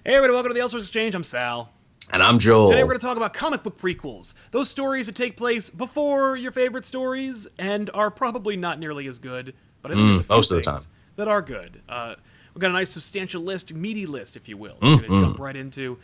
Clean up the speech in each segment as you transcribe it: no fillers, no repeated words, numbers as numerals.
Hey everybody, welcome to the Elseworlds Exchange. I'm Sal. And I'm Joel. Today we're going to talk about comic book prequels. Those stories that take place before your favorite stories and are probably not nearly as good, but I think there's a few most of the things time. that are good. We've got a nice substantial list, meaty list, if you will. We're going to jump right into.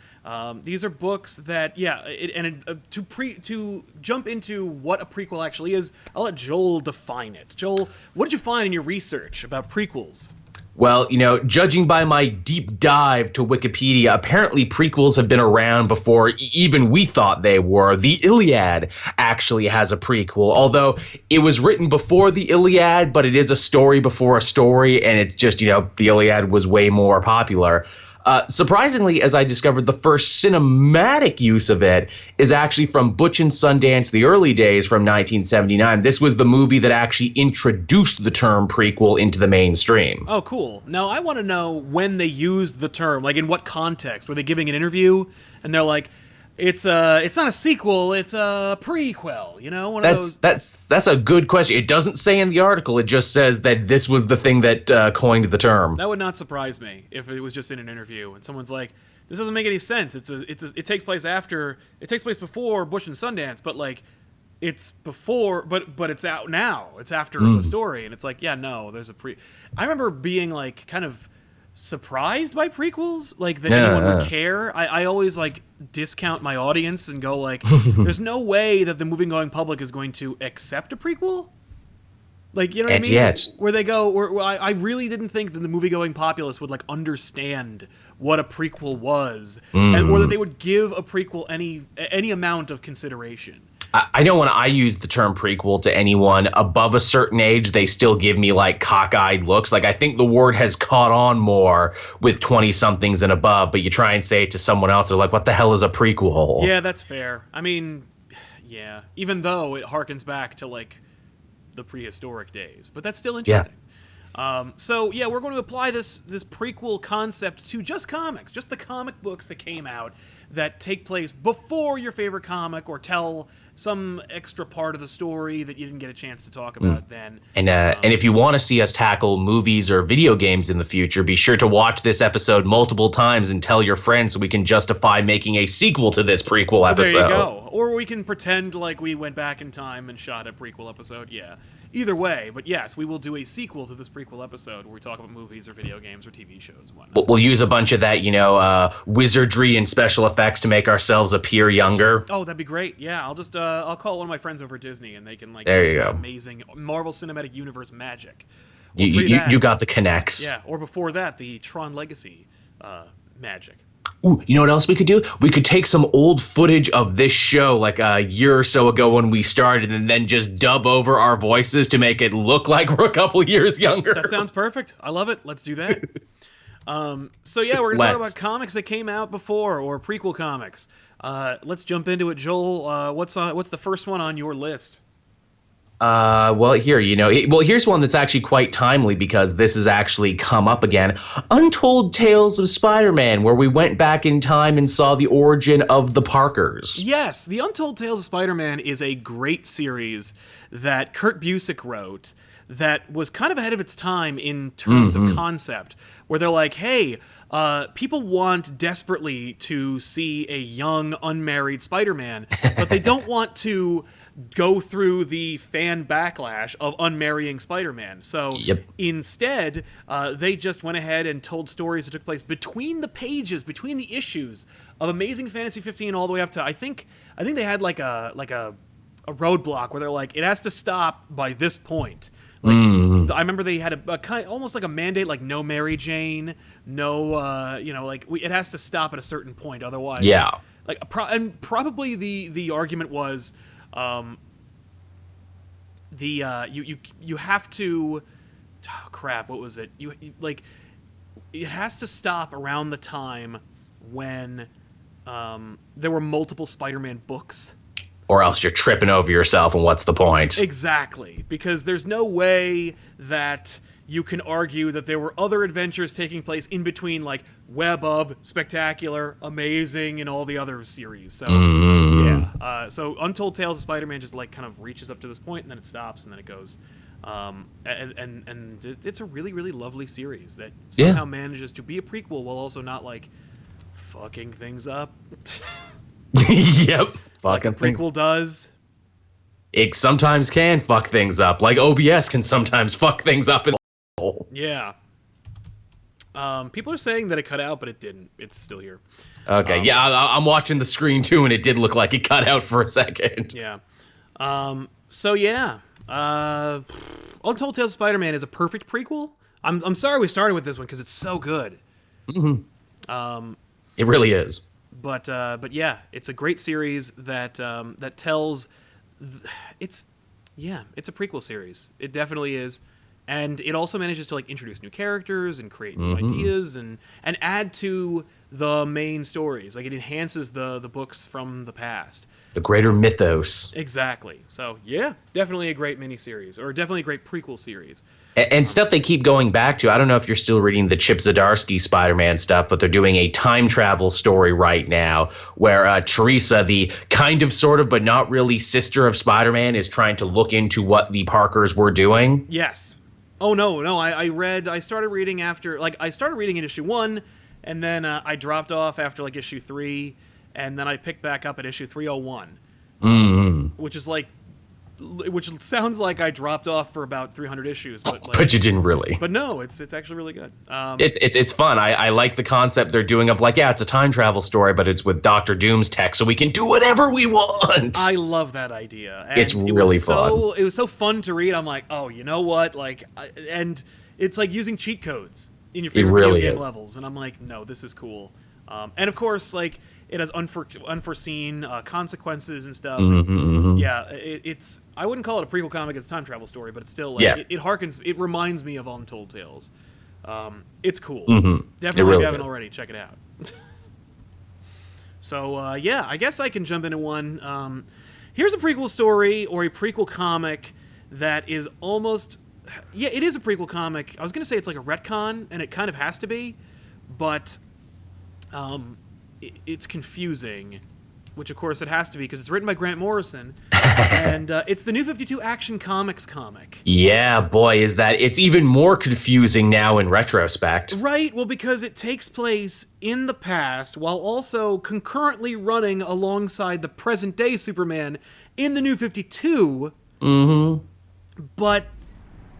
These are books that, to jump into what a prequel actually is, I'll let Joel define it. Joel, what did you find in your research about prequels? Well, judging by my deep dive to Wikipedia, apparently prequels have been around before even we thought they were. The Iliad actually has a prequel, although it was written before the Iliad, but it is a story before a story, and it's just, the Iliad was way more popular. Surprisingly, as I discovered, the first cinematic use of it is actually from Butch and Sundance, the early days from 1979. This was the movie that actually introduced the term prequel into the mainstream. Oh, cool. Now, I want to know when they used the term, like in what context. Were they giving an interview and they're like, it's not a sequel, it's a prequel, one of those. That's a good question. It doesn't say in the article. It just says that this was the thing that coined the term. That would not surprise me if it was just in an interview and someone's like, this doesn't make any sense. It takes place before Bush and Sundance, but like it's before, but it's out now. It's after the story, and it's like, yeah, no, there's a I remember being like kind of surprised by prequels, like that anyone would care. I always like discount my audience and go like, there's no way that the movie-going public is going to accept a prequel. Like, you know what I mean? Yet. Where they go, where I really didn't think that the movie-going populace would like understand what a prequel was, or that they would give a prequel any amount of consideration. I know when I use the term prequel to anyone above a certain age, they still give me like cockeyed looks. Like, I think the word has caught on more with 20-somethings and above, but you try and say it to someone else, they're like, what the hell is a prequel? Yeah, that's fair. I mean, yeah, even though it harkens back to like the prehistoric days, but that's still interesting. Yeah. We're going to apply this prequel concept to just comics, just the comic books that came out that take place before your favorite comic or tell some extra part of the story that you didn't get a chance to talk about then. And if you want to see us tackle movies or video games in the future, be sure to watch this episode multiple times and tell your friends so we can justify making a sequel to this prequel episode. There you go. Or we can pretend like we went back in time and shot a prequel episode. Yeah. Either way, but yes, we will do a sequel to this prequel episode where we talk about movies or video games or TV shows and whatnot. We'll use a bunch of that, wizardry and special effects to make ourselves appear younger. Oh, that'd be great. Yeah, I'll just I'll call one of my friends over at Disney and they can like there use you that go. Amazing Marvel Cinematic Universe magic. You got the connects. Yeah, or before that, the Tron Legacy magic. Ooh, you know what else we could do? We could take some old footage of this show like a year or so ago when we started and then just dub over our voices to make it look like we're a couple years younger. That sounds perfect. I love it. Let's do that. We're going to talk about comics that came out before or prequel comics. Let's jump into it, Joel. What's the first one on your list? Here's one that's actually quite timely because this has actually come up again. Untold Tales of Spider-Man, where we went back in time and saw the origin of the Parkers. Yes, the Untold Tales of Spider-Man is a great series that Kurt Busiek wrote that was kind of ahead of its time in terms of concept, where they're like, hey, people want desperately to see a young, unmarried Spider-Man, but they don't want to go through the fan backlash of unmarrying Spider-Man. So instead, they just went ahead and told stories that took place between the pages, between the issues of Amazing Fantasy 15 all the way up to I think they had like a roadblock where they're like, it has to stop by this point. Like I remember they had a kind almost like a mandate, like no Mary Jane, no it has to stop at a certain point, otherwise probably the argument was you have to what was it? It has to stop around the time when there were multiple Spider-Man books. Or else you're tripping over yourself, and what's the point? Exactly, because there's no way that you can argue that there were other adventures taking place in between, like Web of, Spectacular, Amazing, and all the other series. So so Untold Tales of Spider-Man just like kind of reaches up to this point, and then it stops, and then it goes. And it's a really, really lovely series that somehow manages to be a prequel while also not like fucking things up. Yep. Like a Fucking prequel does. It sometimes can fuck things up. Like OBS can sometimes fuck things up. Yeah. People are saying that it cut out, but it didn't. It's still here. Okay, yeah, I'm watching the screen too, and it did look like it cut out for a second. Yeah. So yeah. Untold Tales of Spider-Man is a perfect prequel. I'm sorry we started with this one because it's so good. Mm-hmm. It really is. But yeah, it's a great series that that tells. It's a prequel series. It definitely is, and it also manages to like introduce new characters and create new ideas and add to the main stories. Like it enhances the books from the past. The greater mythos. Exactly. So yeah, definitely a great miniseries, or definitely a great prequel series. And stuff they keep going back to. I don't know if you're still reading the Chip Zdarsky Spider-Man stuff, but they're doing a time travel story right now where Teresa, the kind of, sort of, but not really sister of Spider-Man, is trying to look into what the Parkers were doing. Yes. Oh, no. I started reading in issue 1, and then I dropped off after like issue 3, and then I picked back up at issue 301. Which sounds like I dropped off for about 300 issues, but you didn't really. But no, it's actually really good. It's fun. I like the concept they're doing of like, yeah, it's a time travel story, but it's with Doctor Doom's tech, so we can do whatever we want. I love that idea. And it's really fun. It was so fun to read. I'm like, oh, you know what? Like, and it's like using cheat codes in your favorite video game levels, and I'm like, no, this is cool. And of course, like, it has unforeseen consequences and stuff. Yeah, it's. I wouldn't call it a prequel comic; it's a time travel story, but it's still like, it reminds me of Untold Tales. It's cool. Definitely, really, if you haven't already, check it out. So yeah, I guess I can jump into one. Here's a prequel story or a prequel comic that is almost. Yeah, it is a prequel comic. I was gonna say it's like a retcon, and it kind of has to be, but. It's confusing, which of course it has to be because it's written by Grant Morrison, and it's the New 52 Action Comics comic. Yeah, boy, is that it's even more confusing now in retrospect. Right, well, because it takes place in the past while also concurrently running alongside the present-day Superman in the New 52. But,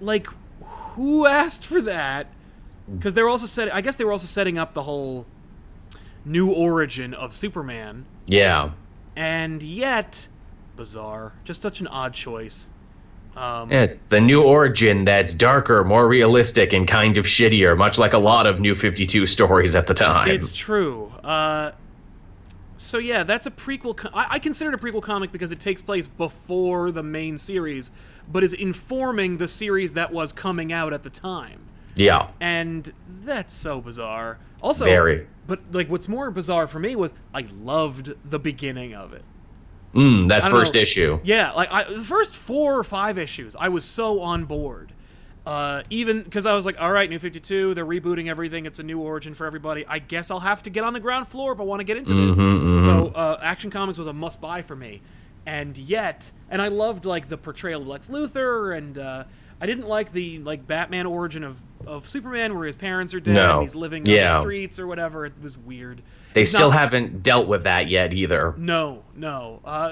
like, who asked for that? Because they were also setting up the whole new origin of Superman. Yeah. And yet, bizarre. Just such an odd choice. It's the new origin that's darker, more realistic, and kind of shittier, much like a lot of New 52 stories at the time. It's true. So yeah, that's a prequel. I consider it a prequel comic because it takes place before the main series, but is informing the series that was coming out at the time. Yeah. And that's so bizarre. Also, very. But like, what's more bizarre for me was I loved the beginning of it. That first issue. Yeah, like the first 4 or 5 issues, I was so on board. Even because I was like, all right, New 52, they're rebooting everything. It's a new origin for everybody. I guess I'll have to get on the ground floor if I want to get into this. So Action Comics was a must-buy for me. And yet, and I loved like the portrayal of Lex Luthor, and I didn't like the Batman origin of Superman where his parents are dead and he's living on the streets or whatever. It was weird. They still haven't dealt with that yet either. No,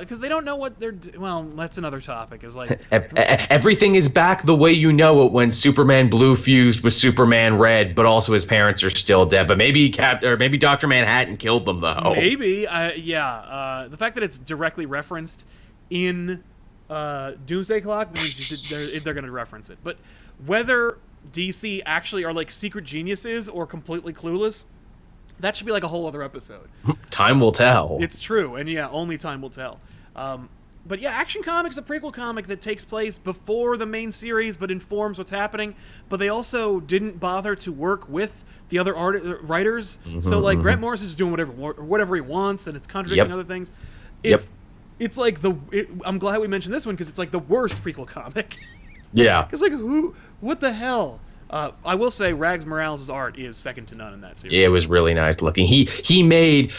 because they don't know what they're. Well, that's another topic. Is like everything is back the way you know it when Superman Blue fused with Superman Red, but also his parents are still dead. But maybe maybe Dr. Manhattan killed them though. Maybe, yeah. The fact that it's directly referenced in Doomsday Clock means they're going to reference it. But whether DC actually are like secret geniuses or completely clueless, that should be like a whole other episode. Time will tell. It's true, and yeah, only time will tell. But yeah, Action Comics is a prequel comic that takes place before the main series, but informs what's happening. But they also didn't bother to work with the other writers. So like Grant Morrison's doing whatever he wants, and it's contradicting other things. It's like I'm glad we mentioned this one because it's like the worst prequel comic. Yeah. Because like what the hell? I will say Rags Morales' art is second to none in that series. Yeah, it was really nice looking. He made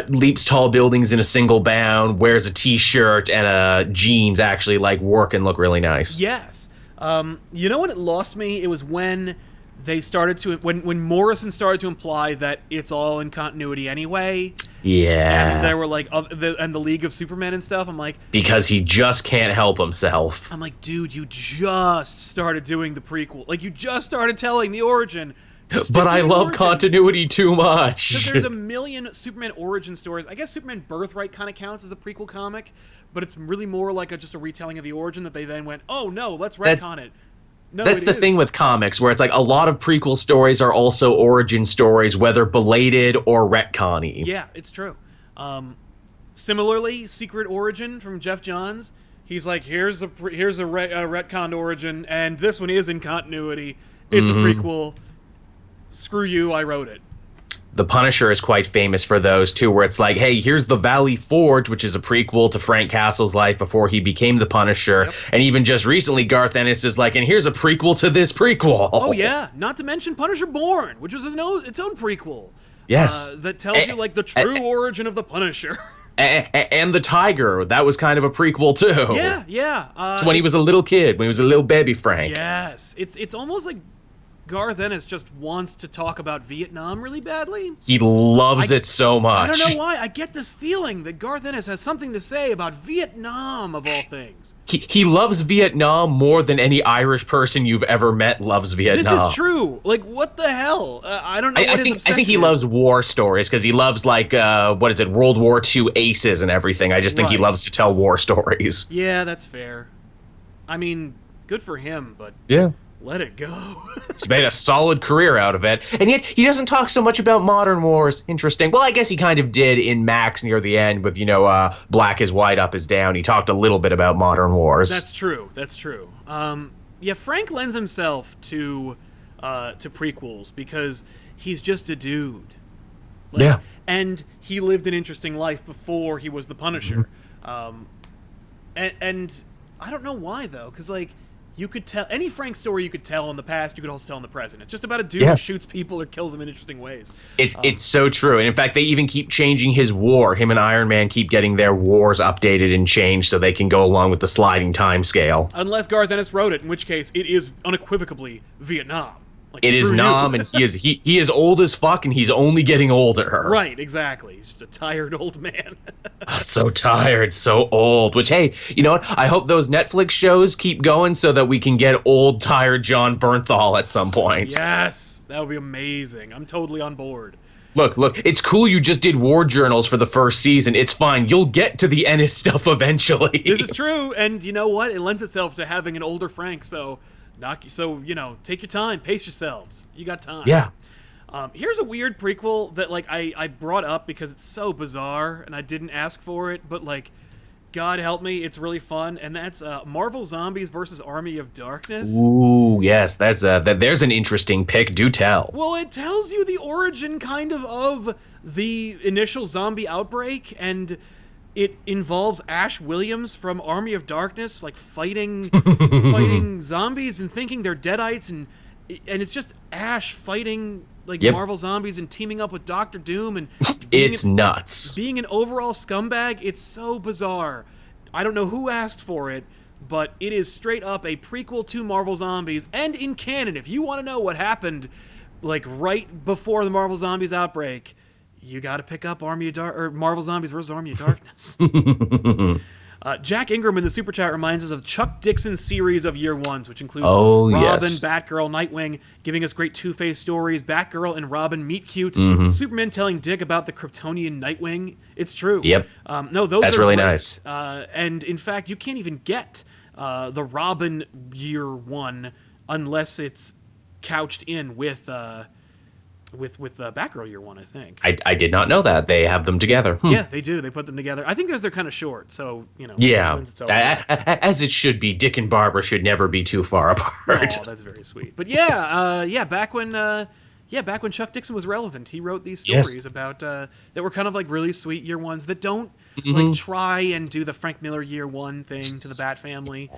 leaps tall buildings in a single bound, wears a t-shirt and jeans actually like work and look really nice. Yes. You know when it lost me? It was when they started to when Morrison started to imply that it's all in continuity anyway. Yeah. And they were like, and the League of Supermen and stuff. I'm like, because he just can't help himself. I'm like, dude, you just started doing the prequel. Like, you just started telling the origin. But I love continuity too much. Because there's a million Superman origin stories. I guess Superman Birthright kind of counts as a prequel comic, but it's really more like just a retelling of the origin that they then went, oh no, let's retcon it. No, that's the thing with comics, where it's like a lot of prequel stories are also origin stories, whether belated or retconny. Yeah, it's true. Similarly, Secret Origin from Jeff Johns, he's like, here's a retconned origin, and this one is in continuity. It's a prequel. Screw you, I wrote it. The Punisher is quite famous for those, too, where it's like, hey, here's the Valley Forge, which is a prequel to Frank Castle's life before he became the Punisher. Yep. And even just recently, Garth Ennis is like, and here's a prequel to this prequel. Oh, yeah. Not to mention Punisher Born, which was its own prequel. Yes. That tells you, like, the true origin of the Punisher. And the Tiger, that was kind of a prequel, too. Yeah. When he was a little kid, when he was a little baby Frank. Yes. It's almost like Garth Ennis just wants to talk about Vietnam really badly. He loves it so much. I don't know why. I get this feeling that Garth Ennis has something to say about Vietnam, of all things. He loves Vietnam more than any Irish person you've ever met loves Vietnam. This is true. Like, what the hell? I don't know what his obsession is. I think he loves war stories, because he loves, like, World War II aces and everything. I just think he loves to tell war stories. Yeah, that's fair. I mean, good for him, but... Yeah. Let it go. He's made a solid career out of it. And yet he doesn't talk so much about modern wars. Interesting. Well, I guess he kind of did in Max near the end with, Black is White, Up is Down. He talked a little bit about modern wars. That's true. Yeah, Frank lends himself to prequels because he's just a dude. Yeah. And he lived an interesting life before he was the Punisher. And I don't know why, though, because, like, you could tell any Frank story you could tell in the past, you could also tell in the present. It's just about a dude who shoots people or kills them in interesting ways. It's so true. And in fact, they even keep changing his war. Him and Iron Man keep getting their wars updated and changed so they can go along with the sliding time scale. Unless Garth Ennis wrote it, in which case it is unequivocally Vietnam. Like, it is Nam, and he is old as fuck, and he's only getting older. Right, exactly. He's just a tired old man. So tired, so old. Which, hey, you know what? I hope those Netflix shows keep going so that we can get old, tired John Bernthal at some point. Yes, that would be amazing. I'm totally on board. Look, it's cool you just did war journals for the first season. It's fine. You'll get to the Ennis stuff eventually. This is true, and you know what? It lends itself to having an older Frank, so... take your time, pace yourselves. You got time. Yeah. Here's a weird prequel that, like, I brought up because it's so bizarre and I didn't ask for it, but, like, God help me, it's really fun, and that's Marvel Zombies versus Army of Darkness. Ooh, yes, there's an interesting pick. Do tell. Well, it tells you the origin kind of the initial zombie outbreak, and it involves Ash Williams from Army of Darkness, like fighting zombies and thinking they're Deadites, and it's just Ash fighting Marvel zombies and teaming up with Doctor Doom, and it's nuts. Being an overall scumbag, it's so bizarre. I don't know who asked for it, but it is straight up a prequel to Marvel Zombies, and in canon, if you want to know what happened, like right before the Marvel Zombies outbreak, you got to pick up Marvel Zombies vs. Army of Darkness. Jack Ingram in the Super Chat reminds us of Chuck Dixon's series of Year Ones, which includes Robin, Batgirl, Nightwing, giving us great Two-Face stories, Batgirl and Robin meet cute, Superman telling Dick about the Kryptonian Nightwing. It's true. Yep. That's really great. Nice. And in fact, you can't even get the Robin Year One unless it's couched in with Batgirl Year One, I think. I did not know that. They have them together. Yeah, they do. They put them together. I think they're kind of short, so, Yeah, as it should be. Dick and Barbara should never be too far apart. Oh, that's very sweet. But back when Chuck Dixon was relevant, he wrote these stories about that were kind of like really sweet Year Ones that don't like try and do the Frank Miller Year One thing to the Bat family.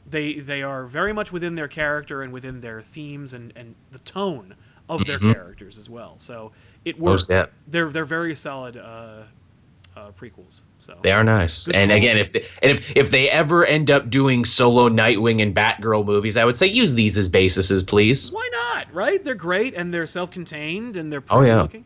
They are very much within their character and within their themes and the tone of their characters as well. So it works. They're very solid prequels. So they are nice. Good And call. again, if they ever end up doing solo Nightwing and Batgirl movies, I would say use these as bases, please. Why not? Right? They're great and they're self-contained and they're Oh, pretty yeah. looking.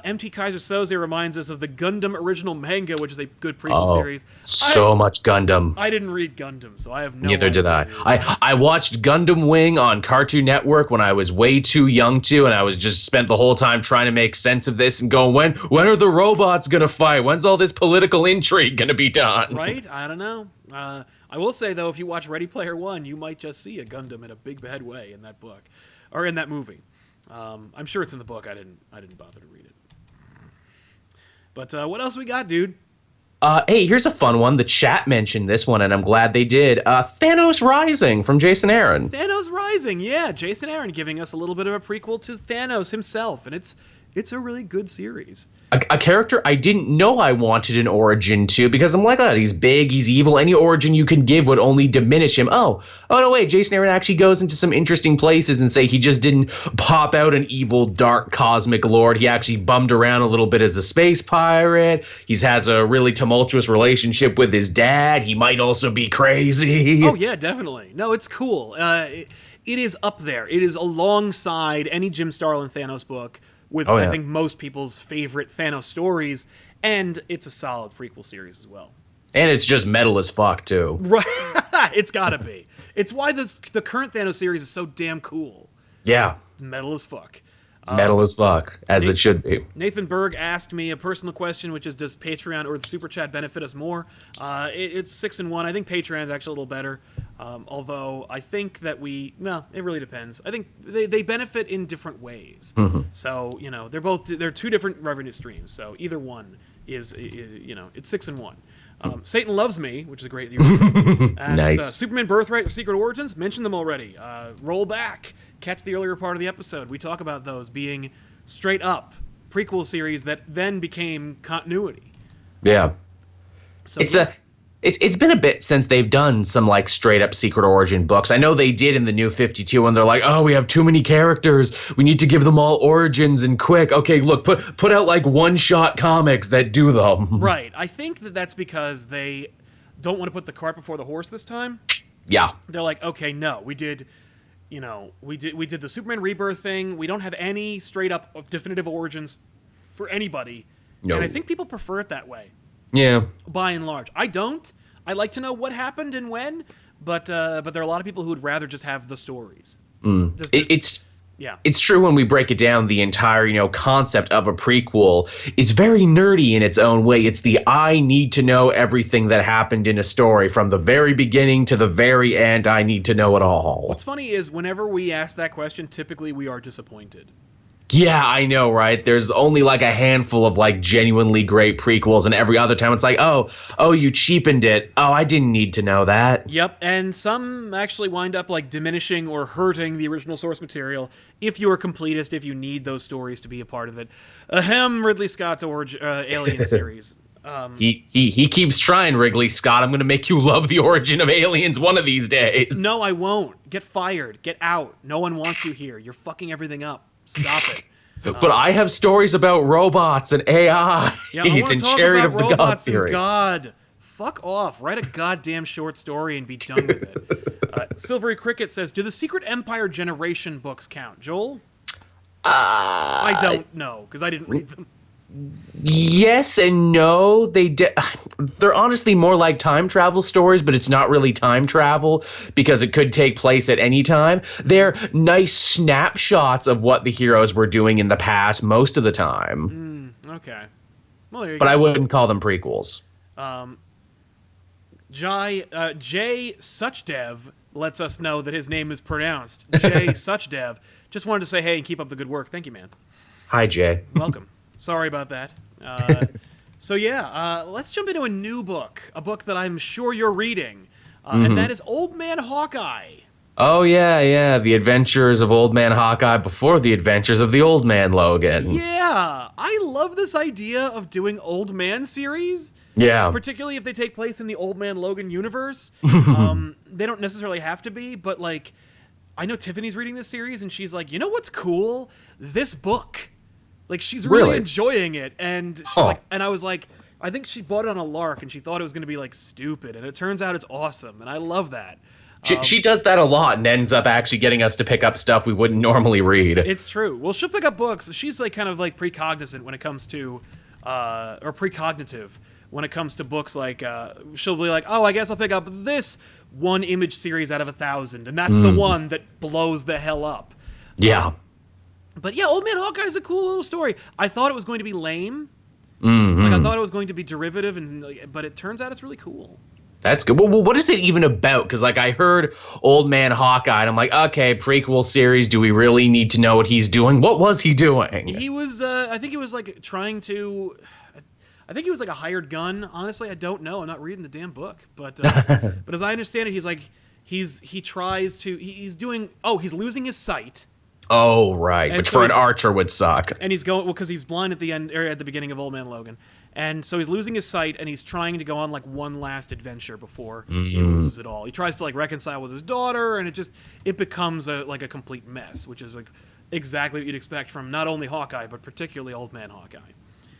MT Kaiser Soze reminds us of the Gundam original manga, which is a good prequel series. So much Gundam. I didn't read Gundam, so I have no Neither idea. did I. Dude. I watched Gundam Wing on Cartoon Network when I was way too young to, and I was just spent the whole time trying to make sense of this and going, when are the robots gonna fight? When's all this political intrigue gonna be done? Right? I don't know. I will say though, if you watch Ready Player One, you might just see a Gundam in a big bad way in that book, or in that movie. I'm sure it's in the book. I didn't bother to read it. But what else we got, dude? Hey, here's a fun one. The chat mentioned this one, and I'm glad they did. Thanos Rising from Jason Aaron. Thanos Rising, yeah. Jason Aaron giving us a little bit of a prequel to Thanos himself, and it's a really good series. A character I didn't know I wanted an origin to, because I'm like, oh, he's big, he's evil. Any origin you can give would only diminish him. Oh no, wait, Jason Aaron actually goes into some interesting places and say he just didn't pop out an evil, dark, cosmic lord. He actually bummed around a little bit as a space pirate. He has a really tumultuous relationship with his dad. He might also be crazy. Oh, yeah, definitely. No, it's cool. It is up there. It is alongside any Jim Starlin Thanos book with, I think, most people's favorite Thanos stories, and it's a solid prequel series as well. And it's just metal as fuck, too. Right. It's gotta be. It's why the current Thanos series is so damn cool. Yeah. It's metal as fuck. Metal as fuck, as it should be. Nathan Berg asked me a personal question, which is, does Patreon or the Super Chat benefit us more? It's 6-1. I think Patreon is actually a little better. Although I think that it really depends. I think they benefit in different ways. Mm-hmm. So, they're two different revenue streams. So either one is it's 6-1. Satan Loves Me, which is a great username. Asks, Nice. Superman Birthright or Secret Origins? Mentioned them already. Roll back. Catch the earlier part of the episode. We talk about those being straight up prequel series that then became continuity. Yeah. So It's been a bit since they've done some like straight up Secret Origin books. I know they did in the New 52 when they're like, oh, we have too many characters. We need to give them all origins and quick. Okay, look, put out like one-shot comics that do them. Right. I think that's because they don't want to put the cart before the horse this time. Yeah. They're like, okay, no, we did the Superman Rebirth thing. We don't have any straight up definitive origins for anybody. No. And I think people prefer it that way. Yeah. By and large. I don't. I like to know what happened and when, but there are a lot of people who would rather just have the stories. It's true when we break it down. The entire concept of a prequel is very nerdy in its own way. It's the I need to know everything that happened in a story from the very beginning to the very end. I need to know it all. What's funny is whenever we ask that question, typically we are disappointed. Yeah, I know, right? There's only like a handful of like genuinely great prequels, and every other time it's like, oh, you cheapened it. Oh, I didn't need to know that. Yep, and some actually wind up like diminishing or hurting the original source material if you are completist, if you need those stories to be a part of it. Ridley Scott's Alien series. He keeps trying, Ridley Scott. I'm going to make you love the origin of aliens one of these days. No, I won't. Get fired. Get out. No one wants you here. You're fucking everything up. Stop it. But I have stories about robots and AI. Yeah, I want to and talk Chariot about of the God robots and theory. God. Fuck off. Write a goddamn short story and be done with it. Silvery Cricket says, do the Secret Empire Generation books count? Joel? I don't know, because I didn't read them. Yes and no. They're honestly more like time travel stories, but it's not really time travel because it could take place at any time. They're nice snapshots of what the heroes were doing in the past most of the time. Okay. Well, there you But go. I wouldn't call them prequels. Jay Suchdev lets us know that his name is pronounced Jay Suchdev. Just wanted to say hey and keep up the good work. Thank you, man. Hi, Jay. Welcome. Sorry about that. Let's jump into a new book, a book that I'm sure you're reading, and that is Old Man Hawkeye. Oh, yeah. The adventures of Old Man Hawkeye before the adventures of the Old Man Logan. Yeah, I love this idea of doing Old Man series. Yeah. Particularly if they take place in the Old Man Logan universe. They don't necessarily have to be, but like, I know Tiffany's reading this series and she's like, you know what's cool? This book. Like, she's really enjoying it. And she's like, and I was like, I think she bought it on a lark, and she thought it was going to be like stupid, and it turns out it's awesome, and I love that. She does that a lot and ends up actually getting us to pick up stuff we wouldn't normally read. It's true. Well, she'll pick up books. She's like kind of like precognizant when it comes to, or precognitive when it comes to books. Like she'll be like, oh, I guess I'll pick up this one image series out of 1,000, and that's the one that blows the hell up. Yeah. But yeah, Old Man Hawkeye is a cool little story. I thought it was going to be lame. Like I thought it was going to be derivative, but it turns out it's really cool. That's good. Well, what is it even about? Because, like, I heard Old Man Hawkeye, and I'm like, okay, prequel series. Do we really need to know what he's doing? What was he doing? He was, I think he was, like, trying to... I think he was, like, a hired gun. Honestly, I don't know. I'm not reading the damn book. But as I understand it, he's, like... He tries to... He's doing... Oh, he's losing his sight. Oh, right. And Which so for an archer would suck. And he's going... Well, because he's blind at the end, or at the beginning of Old Man Logan. And so he's losing his sight, and he's trying to go on, like, one last adventure before he loses it all. He tries to, like, reconcile with his daughter, and it becomes, a complete mess, which is, like, exactly what you'd expect from not only Hawkeye, but particularly Old Man Hawkeye.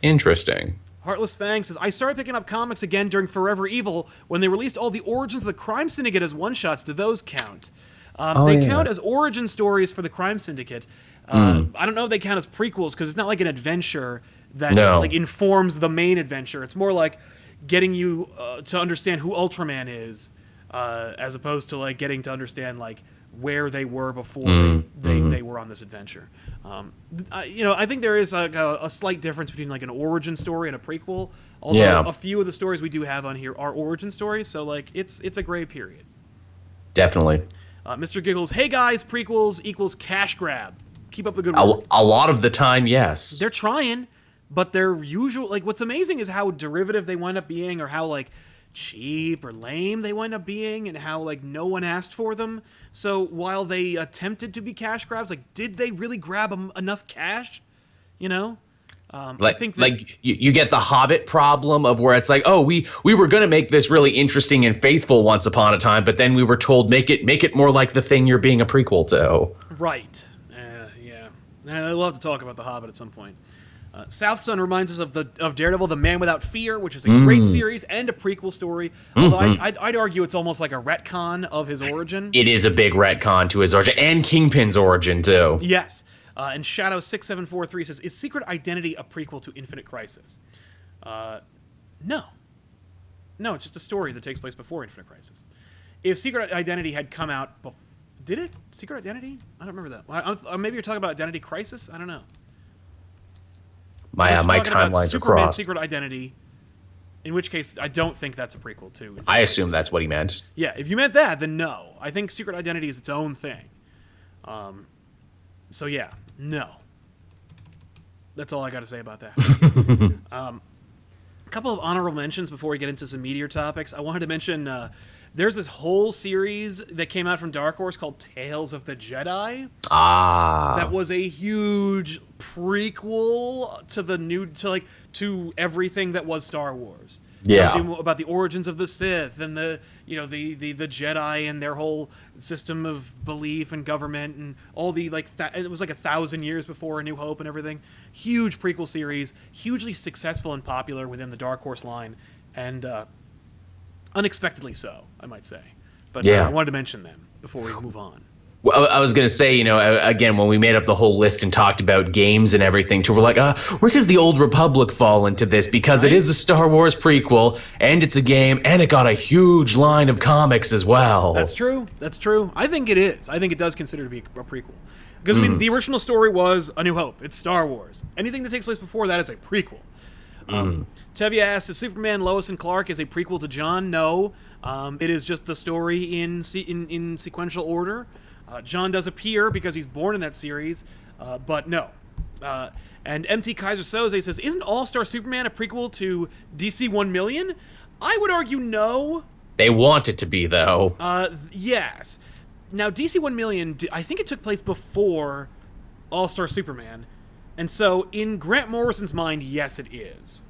Interesting. Heartless Fang says, I started picking up comics again during Forever Evil when they released all the Origins of the Crime Syndicate as one-shots. Do those count? They count as origin stories for the Crime Syndicate. I don't know if they count as prequels, because it's not like an adventure that like informs the main adventure. It's more like getting you to understand who Ultraman is, as opposed to like getting to understand like where they were before they were on this adventure. I think there is a slight difference between like an origin story and a prequel. Although a few of the stories we do have on here are origin stories, so like it's a gray period. Definitely. Mr. Giggles, hey guys, prequels equals cash grab. Keep up the good work. A lot of the time, yes. They're trying. But their usual, like, what's amazing is how derivative they wind up being, or how, like, cheap or lame they wind up being, and how, like, no one asked for them. So while they attempted to be cash grabs, like, did they really grab enough cash? You know? I think that, like you get the Hobbit problem of where it's like, oh, we were going to make this really interesting and faithful once upon a time, but then we were told make it more like the thing you're being a prequel to. Right. Yeah. I'd love to talk about the Hobbit at some point. South Sun reminds us of Daredevil the Man Without Fear, which is a great series and a prequel story. Although I'd argue it's almost like a retcon of his origin. It is a big retcon to his origin, and Kingpin's origin, too. Yes. And Shadow6743 says, is Secret Identity a prequel to Infinite Crisis? No. No, it's just a story that takes place before Infinite Crisis. If Secret Identity had come out... Did it? Secret Identity? I don't remember that. Maybe you're talking about Identity Crisis? I don't know. My timeline's Superman across. Secret Identity, in which case I don't think that's a prequel to. I assume that's what he meant. Yeah, if you meant that, then no. I think Secret Identity is its own thing. So yeah, no. That's all I got to say about that. A couple of honorable mentions before we get into some meteor topics. I wanted to mention there's this whole series that came out from Dark Horse called Tales of the Jedi. That was a huge prequel to to everything that was Star Wars. Yeah. Tells you about the origins of the Sith and the Jedi and their whole system of belief and government and all the it was like 1,000 years before A New Hope and everything. Huge prequel series, hugely successful and popular within the Dark Horse line, and unexpectedly so, I might say. But I wanted to mention them before we move on. Well, I was going to say, again, when we made up the whole list and talked about games and everything, too, we're like, where does the Old Republic fall into this? Because it is a Star Wars prequel, and it's a game, and it got a huge line of comics as well. That's true. I think it is. I think it does consider to be a prequel. Because, I mean, the original story was A New Hope. It's Star Wars. Anything that takes place before that is a prequel. Tevya asks if Superman, Lois, and Clark is a prequel to John. No. It is just the story in sequential order. John does appear because he's born in that series, but no. And MT Kaiser Soze says, isn't All-Star Superman a prequel to DC 1 Million? I would argue no. They want it to be, though. Yes. Now, DC 1 Million, I think it took place before All-Star Superman. And so, in Grant Morrison's mind, yes, it is.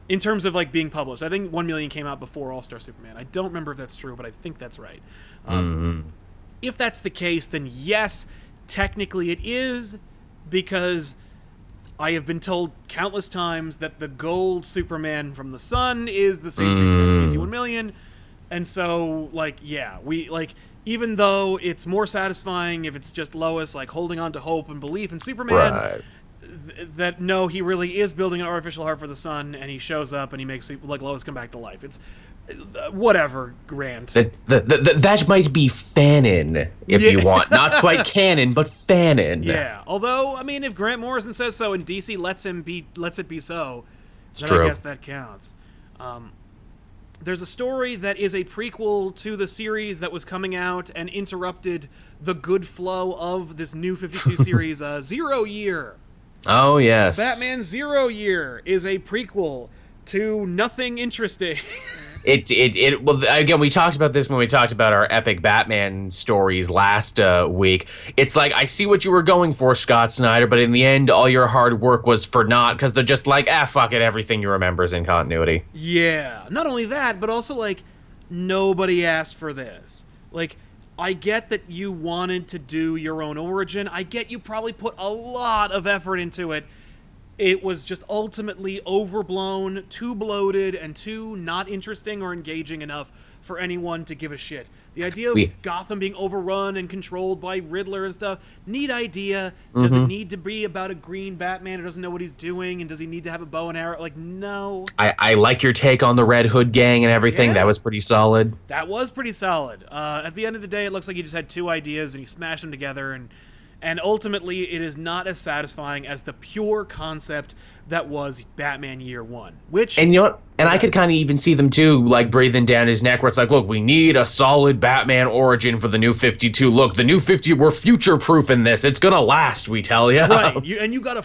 In terms of being published. I think 1 Million came out before All-Star Superman. I don't remember if that's true, but I think that's right. If that's the case, then yes, technically it is, because I have been told countless times that the gold Superman from the sun is the same Superman as DC 1 million. And so, like, yeah, we, like, even though it's more satisfying if it's just Lois, like, holding on to hope and belief in Superman, that no, he really is building an artificial heart for the sun, and he shows up and he makes, like, Lois come back to life. It's whatever, Grant. That might be fanon, if you want. Not quite canon, but fanon. Yeah, although, I mean, if Grant Morrison says so and DC lets it be so, then true. I guess that counts. There's a story that is a prequel to the series that was coming out and interrupted the good flow of this new 52 series, 0 Year. Oh, yes. Batman 0 Year is a prequel to nothing interesting. Well, again, we talked about this when we talked about our epic Batman stories last week. It's like, I see what you were going for, Scott Snyder, but in the end, all your hard work was for naught, because they're just like, fuck it, everything you remember is in continuity. Yeah. Not only that, but also, like, nobody asked for this. Like, I get that you wanted to do your own origin. I get you probably put a lot of effort into it. It was just ultimately overblown, too bloated, and too not interesting or engaging enough for anyone to give a shit. The idea of Gotham being overrun and controlled by Riddler and stuff, neat idea. Does it need to be about a green Batman who doesn't know what he's doing, and does he need to have a bow and arrow? Like, no. I like your take on the Red Hood gang and everything. Yeah. That was pretty solid. That was pretty solid. At the end of the day, it looks like he just had two ideas, and he smashed them together, and ultimately, it is not as satisfying as the pure concept that was Batman Year One. Which, and you know what? And I could kind of even see them too, like breathing down his neck, where it's like, look, we need a solid Batman origin for the New 52. Look, the New 50, we're future-proofing this. It's gonna last, we tell you. Right, you gotta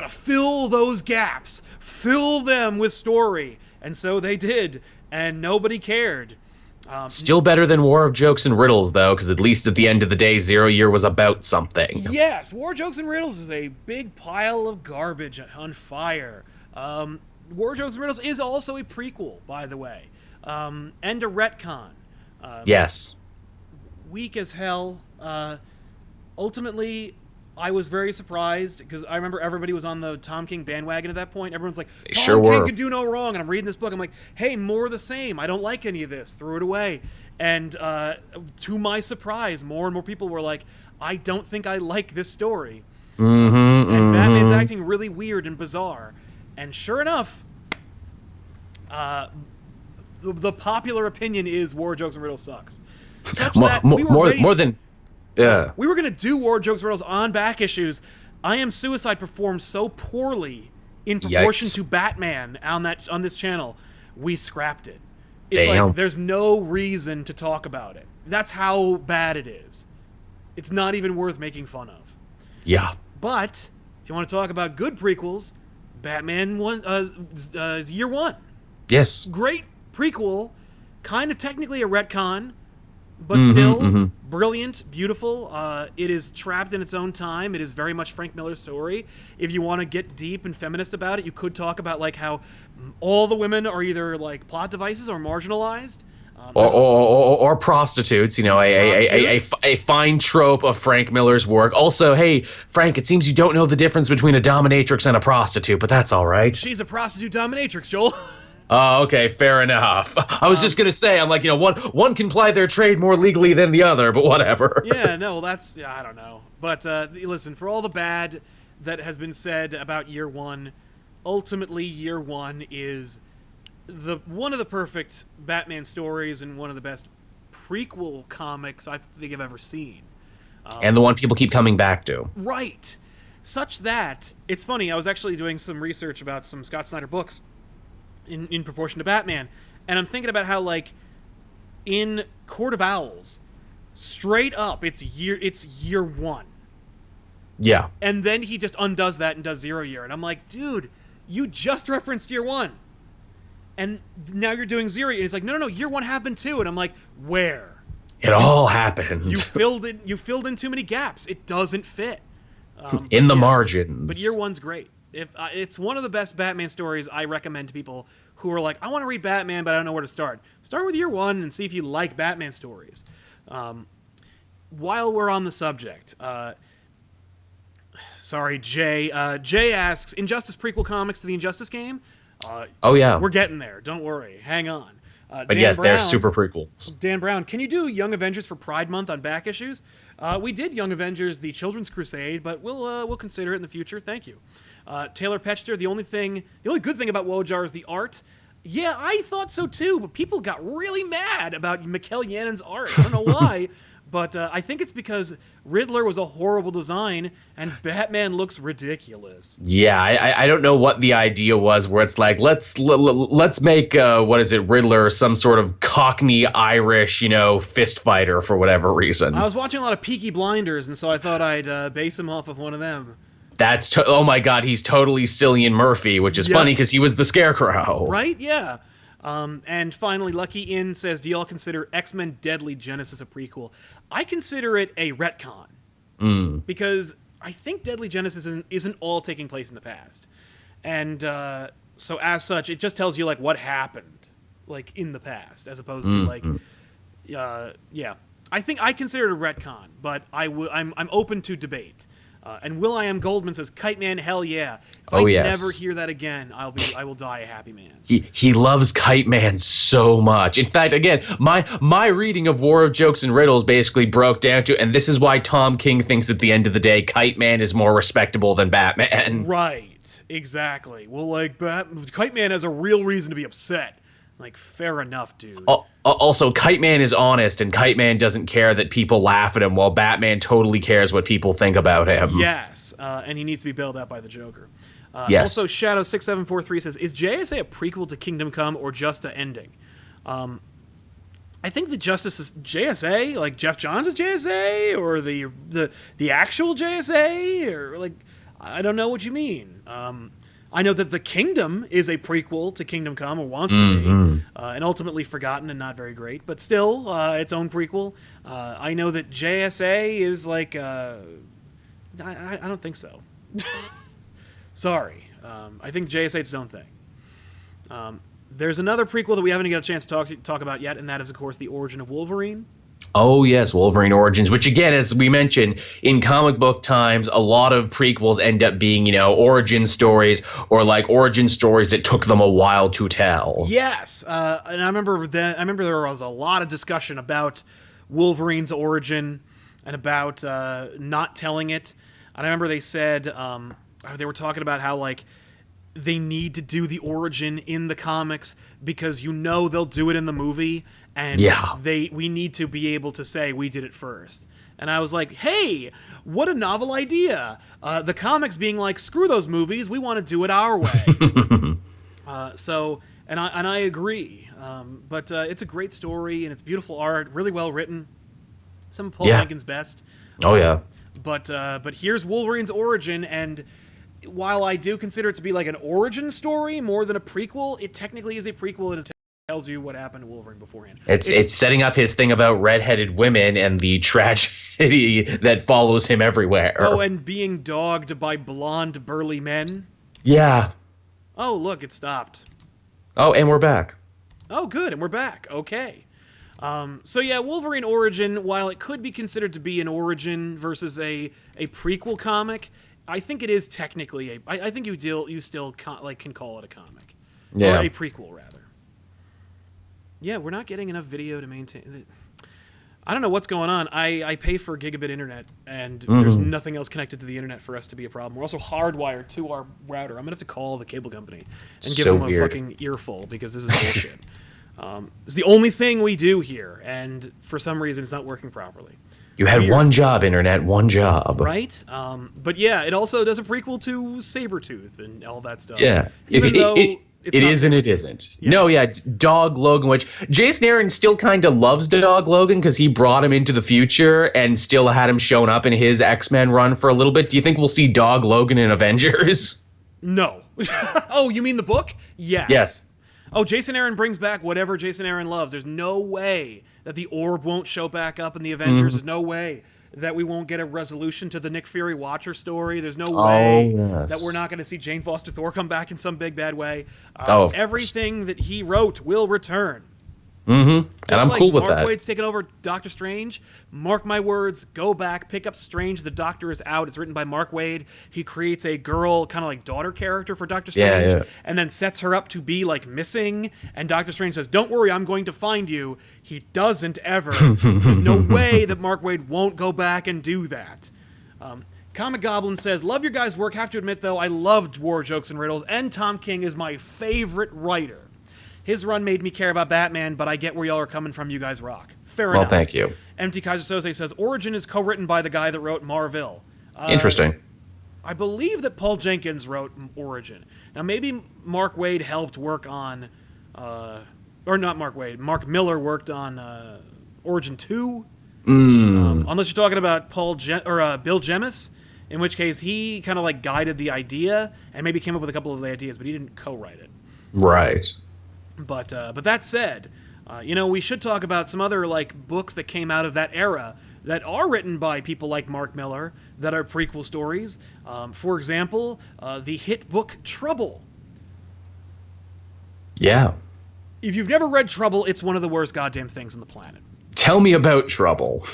fill those gaps, fill them with story, and so they did, and nobody cared. Still better than War of Jokes and Riddles, though, because at least at the end of the day, 0 Year was about something. Yes, War, Jokes, and Riddles is a big pile of garbage on fire. War, Jokes, and Riddles is also a prequel, by the way, and a retcon. Yes. Weak as hell. Ultimately, I was very surprised, because I remember everybody was on the Tom King bandwagon at that point. Everyone's like, Tom King can do no wrong. And I'm reading this book. I'm like, hey, more of the same. I don't like any of this. Threw it away. And to my surprise, more and more people were like, I don't think I like this story. And Batman's acting really weird and bizarre. And sure enough, the popular opinion is War, Jokes, and Riddles sucks. Such that we were more than... Yeah. We were going to do War, Jokes, Riddles on back issues. I Am Suicide performed so poorly in proportion to Batman on this channel, we scrapped it. It's like there's no reason to talk about it. That's how bad it is. It's not even worth making fun of. Yeah. But if you want to talk about good prequels, Batman Year One. Yes. Great prequel, kind of technically a retcon, but still brilliant, beautiful. It is trapped in its own time. It is very much Frank Miller's story. If you want to get deep and feminist about it, you could talk about like how all the women are either like plot devices or marginalized. Or prostitutes, you know, a fine trope of Frank Miller's work. Also, hey, Frank, it seems you don't know the difference between a dominatrix and a prostitute, but that's all right. She's a prostitute dominatrix, Joel. Oh, okay, fair enough. I was just going to say, I'm like, you know, one can ply their trade more legally than the other, but whatever. Yeah, no, I don't know. But listen, for all the bad that has been said about Year One, ultimately Year One is one of the perfect Batman stories and one of the best prequel comics I think I've ever seen. And the one people keep coming back to. Right. Such that, it's funny, I was actually doing some research about some Scott Snyder books in proportion to Batman, and I'm thinking about how, like, in Court of Owls, straight up, it's year one. Yeah. And then he just undoes that and does 0 Year, and I'm like, dude, you just referenced Year One. And now you're doing 0 Year. And he's like, no, Year One happened too. And I'm like, where? It all happened. You filled in too many gaps. It doesn't fit. In the margins. But Year One's great. It's one of the best Batman stories I recommend to people who are like, I want to read Batman, but I don't know where to start. Start with Year One and see if you like Batman stories. While we're on the subject, sorry, Jay. Jay asks, Injustice prequel comics to the Injustice game? Oh, yeah. We're getting there. Don't worry. Hang on. But Dan yes, Brown, they're super prequels. Dan Brown, can you do Young Avengers for Pride Month on back issues? We did Young Avengers, the Children's Crusade, but we'll consider it in the future. Thank you. Taylor Petchter, the only good thing about Wojjar is the art. Yeah, I thought so too, but people got really mad about Mikkel Yannen's art. I don't know why, but I think it's because Riddler was a horrible design and Batman looks ridiculous. Yeah, I don't know what the idea was where it's like, let's make, Riddler some sort of Cockney Irish, fist fighter for whatever reason. I was watching a lot of Peaky Blinders, and so I thought I'd base him off of one of them. Oh my God, he's totally Cillian Murphy, which is funny because he was the Scarecrow. Right? Yeah. And finally, Lucky In says, do y'all consider X-Men Deadly Genesis a prequel? I consider it a retcon. Because I think Deadly Genesis isn't all taking place in the past. And so as such, it just tells you, what happened, in the past, as opposed to, yeah. I consider it a retcon, but I'm open to debate. And Will.i.am Goldman says, Kite Man, hell yeah. If I never hear that again, I will die a happy man. He loves Kite Man so much. In fact, again, my reading of War of Jokes and Riddles basically broke down to, and this is why Tom King thinks at the end of the day, Kite Man is more respectable than Batman. Right, exactly. Well, Kite Man has a real reason to be upset. Fair enough, dude. Also, Kite Man is honest, and Kite Man doesn't care that people laugh at him, while Batman totally cares what people think about him. Yes, and he needs to be bailed out by the Joker. Yes. Also, Shadow6743 says, is JSA a prequel to Kingdom Come or just a ending? I think the Justice is JSA, Jeff Johns is JSA, or the actual JSA, or I don't know what you mean. I know that The Kingdom is a prequel to Kingdom Come, or wants to be, and ultimately forgotten and not very great, but still its own prequel. I know that JSA is I don't think so. Sorry. I think JSA is its own thing. There's another prequel that we haven't got a chance to talk about yet, and that is, of course, The Origin of Wolverine. Oh, yes, Wolverine Origins, which, again, as we mentioned, in comic book times, a lot of prequels end up being, origin stories or, origin stories that took them a while to tell. Yes, and I remember there was a lot of discussion about Wolverine's origin and about not telling it. And I remember they said, they were talking about how, they need to do the origin in the comics because they'll do it in the movie. And we need to be able to say we did it first. And I was like, hey, what a novel idea. The comics being screw those movies, we want to do it our way. And I agree. But it's a great story, and it's beautiful art, really well written. Some of Paul Jenkins' best. Oh, yeah. But here's Wolverine's origin, and while I do consider it to be an origin story more than a prequel, it technically is a prequel. It tells you what happened to Wolverine beforehand. It's setting up his thing about redheaded women and the tragedy that follows him everywhere. Oh, and being dogged by blonde, burly men. Yeah. Oh, look, it stopped. Oh, and we're back. Oh, good, and we're back. Okay. So yeah, Wolverine Origin, while it could be considered to be an origin versus a prequel comic, I think it is technically I think you still can call it a comic. Yeah. Or a prequel, rather. Yeah, we're not getting enough video to maintain. I don't know what's going on. I pay for gigabit internet, and there's nothing else connected to the internet for us to be a problem. We're also hardwired to our router. I'm going to have to call the cable company and give them a fucking earful because this is bullshit. It's the only thing we do here, and for some reason it's not working properly. You had one job, internet, one job. Right? But yeah, it also does a prequel to Sabretooth and all that stuff. Yeah. Even though it is and it isn't. Yeah, no, yeah, Dog Logan, which Jason Aaron still kind of loves Dog Logan because he brought him into the future and still had him shown up in his X-Men run for a little bit. Do you think we'll see Dog Logan in Avengers? No. Oh, you mean the book? Yes. Yes. Oh, Jason Aaron brings back whatever Jason Aaron loves. There's no way that the Orb won't show back up in the Avengers. There's no way that we won't get a resolution to the Nick Fury Watcher story. There's no way that we're not going to see Jane Foster Thor come back in some big bad way. Everything that he wrote will return. Mm-hmm. And I'm like cool with Mark that. Waid's taken over Doctor Strange. Mark my words, go back, pick up Strange. The Doctor is out. It's written by Mark Waid. He creates a girl, kind of like daughter character for Doctor Strange, and then sets her up to be like missing. And Doctor Strange says, "Don't worry, I'm going to find you." He doesn't ever. There's no way that Mark Waid won't go back and do that. Comic Goblin says, "Love your guys' work. Have to admit though, I loved War Jokes and Riddles, and Tom King is my favorite writer. His run made me care about Batman, but I get where y'all are coming from. You guys rock." Fair enough. Well, thank you. MT Kaiser Soze says, Origin is co-written by the guy that wrote Marvel. Interesting. I believe that Paul Jenkins wrote Origin. Now, maybe Mark Waid helped work on... or not Mark Waid. Mark Miller worked on Origin 2. Unless you're talking about Bill Jemas, in which case he kind of like guided the idea and maybe came up with a couple of the ideas, but he didn't co-write it. Right. But that said, we should talk about some other like books that came out of that era that are written by people like Mark Miller that are prequel stories. For example, the hit book Trouble. Yeah. If you've never read Trouble, it's one of the worst goddamn things on the planet. Tell me about Trouble.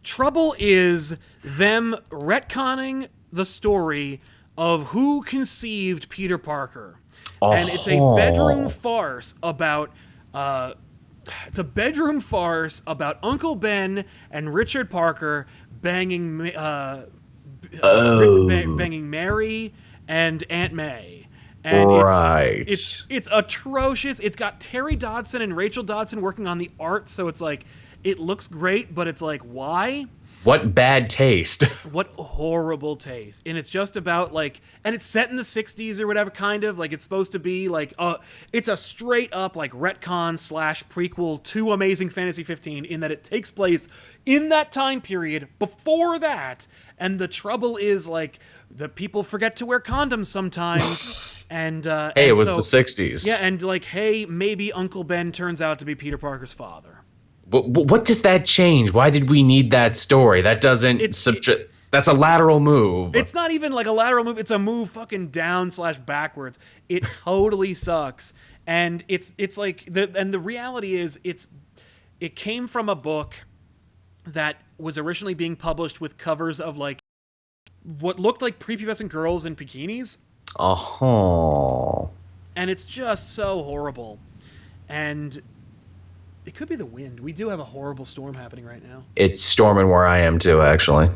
Trouble is them retconning the story of who conceived Peter Parker. And it's a bedroom farce about Uncle Ben and Richard Parker banging Mary and Aunt May. And it's atrocious. It's got Terry Dodson and Rachel Dodson working on the art, so it's like it looks great, but it's like, why? What bad taste. What horrible taste. And it's just about like, and it's set in the 60s or whatever, kind of like it's supposed to be like, it's a straight up like retcon / prequel to Amazing Fantasy 15 in that it takes place in that time period before that. And the trouble is like the people forget to wear condoms sometimes. And hey, it was the 60s. Yeah. And like, hey, maybe Uncle Ben turns out to be Peter Parker's father. What does that change? Why did we need that story? That doesn't that's a lateral move. It's not even like a lateral move. It's a move fucking down / backwards. It totally sucks. And it's like the reality is it came from a book that was originally being published with covers of like what looked like prepubescent girls in bikinis. And it's just so horrible. And it could be the wind. We do have a horrible storm happening right now. It's storming where I am too, actually.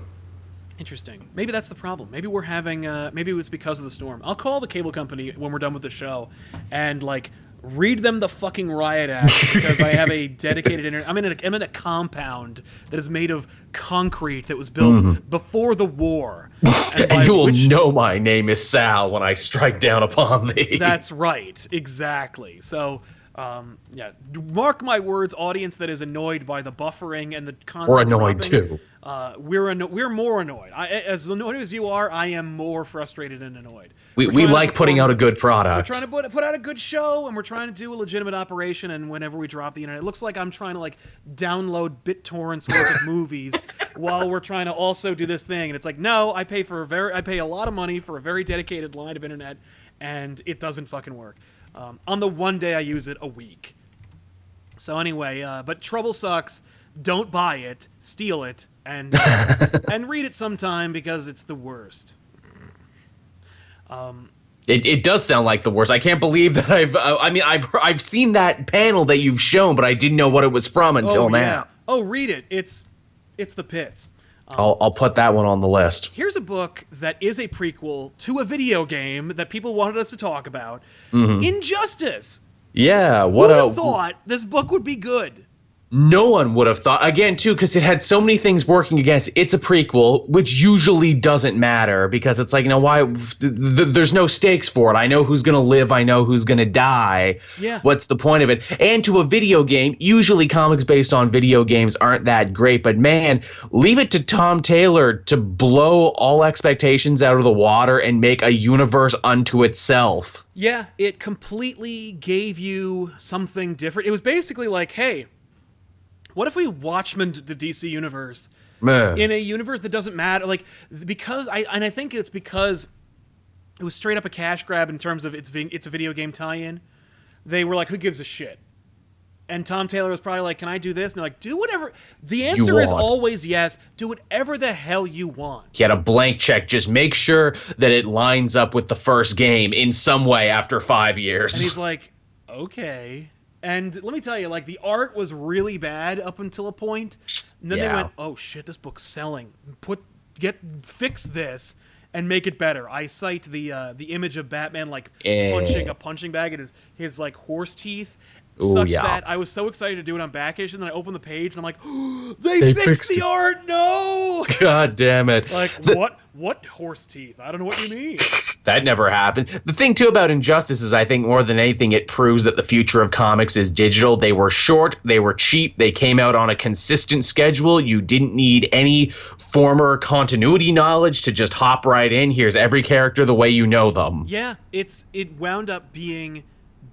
Interesting. Maybe that's the problem. Maybe we're having. Maybe it's because of the storm. I'll call the cable company when we're done with the show, and like read them the fucking riot act because I have a dedicated internet. I'm in a compound that is made of concrete that was built before the war. And you will know my name is Sal when I strike down upon thee. That's right. Exactly. So. Mark my words, audience that is annoyed by the buffering and the constant We're annoyed dropping, too. We're more annoyed. As annoyed as you are, I am more frustrated and annoyed. We like putting out a good product. We're trying to put out a good show, and we're trying to do a legitimate operation. And whenever we drop the internet, it looks like I'm trying to like download BitTorrents worth of movies while we're trying to also do this thing. And it's like, no, I pay a lot of money for a very dedicated line of internet, and it doesn't fucking work. On the one day I use it a week. So anyway, but Trouble sucks. Don't buy it. Steal it. And and read it sometime because it's the worst. It does sound like the worst. I can't believe that I've seen that panel that you've shown, but I didn't know what it was from until now. Yeah. Oh, read it. It's the pits. I'll put that one on the list. Here's a book that is a prequel to a video game that people wanted us to talk about. Injustice. Yeah. Who would have thought this book would be good? No one would have thought, again, too, because it had so many things working against it. It's a prequel, which usually doesn't matter because it's like, why? There's no stakes for it. I know who's going to live. I know who's going to die. Yeah. What's the point of it? And to a video game, usually comics based on video games aren't that great. But man, leave it to Tom Taylor to blow all expectations out of the water and make a universe unto itself. Yeah, it completely gave you something different. It was basically like, hey, what if we Watchmen'd the DC universe in a universe that doesn't matter? Like, because I think it's because it was straight up a cash grab in terms of it's a video game tie-in. They were like, who gives a shit? And Tom Taylor was probably like, can I do this? And they're like, do whatever. The answer is always yes. Do whatever the hell you want. He had a blank check. Just make sure that it lines up with the first game in some way after 5 years. And he's like, okay. And let me tell you, like, the art was really bad up until a point. And then they went, oh, shit, this book's selling. Fix this and make it better. I cite the image of Batman, like, punching a punching bag at his like, horse teeth. That I was so excited to do it on back issue, and then I opened the page and I'm like, oh, they fixed the art. No, God damn it! Like what horse teeth? I don't know what you mean. That never happened. The thing too about Injustice is, I think more than anything, it proves that the future of comics is digital. They were short, they were cheap, they came out on a consistent schedule. You didn't need any former continuity knowledge to just hop right in. Here's every character the way you know them. Yeah, it wound up being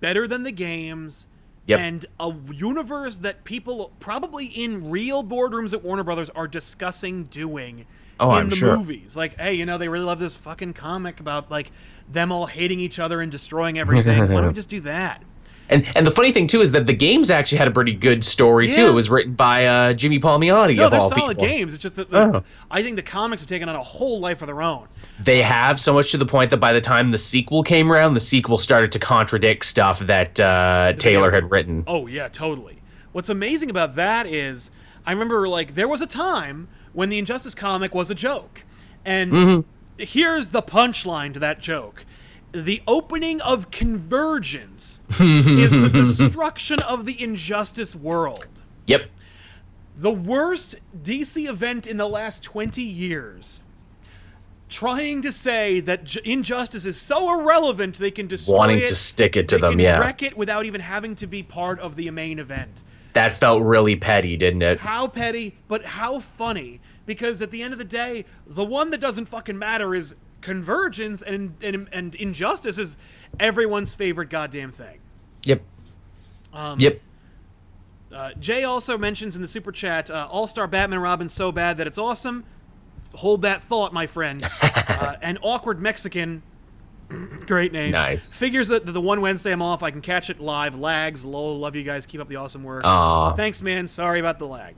better than the games. Yep. And a universe that people probably in real boardrooms at Warner Brothers are discussing doing in the movies. Like, hey, you know, they really love this fucking comic about, like, them all hating each other and destroying everything. Why don't we just do that? And the funny thing, too, is that the games actually had a pretty good story, too. It was written by Jimmy Palmiotti, no, of all people. they're solid games. It's just that I think the comics have taken on a whole life of their own. They have, so much to the point that by the time the sequel came around, the sequel started to contradict stuff that Taylor had written. Oh, yeah, totally. What's amazing about that is, I remember, like, there was a time when the Injustice comic was a joke. And here's the punchline to that joke. The opening of Convergence is the destruction of the Injustice world. Yep. The worst DC event in the last 20 years. Trying to say that Injustice is so irrelevant they can destroy Wanting to stick it to them, They can wreck it without even having to be part of the main event. That felt really petty, didn't it? How petty, but how funny. Because at the end of the day, the one that doesn't fucking matter is Convergence, and Injustice is everyone's favorite goddamn thing. Yep. Jay also mentions in the super chat, All-Star Batman and Robin so bad that it's awesome. Hold that thought, my friend. An awkward Mexican, great name. Nice. Figures that the one Wednesday I'm off, I can catch it live. Lags, lol, love you guys. Keep up the awesome work. Aww. Thanks, man. Sorry about the lag.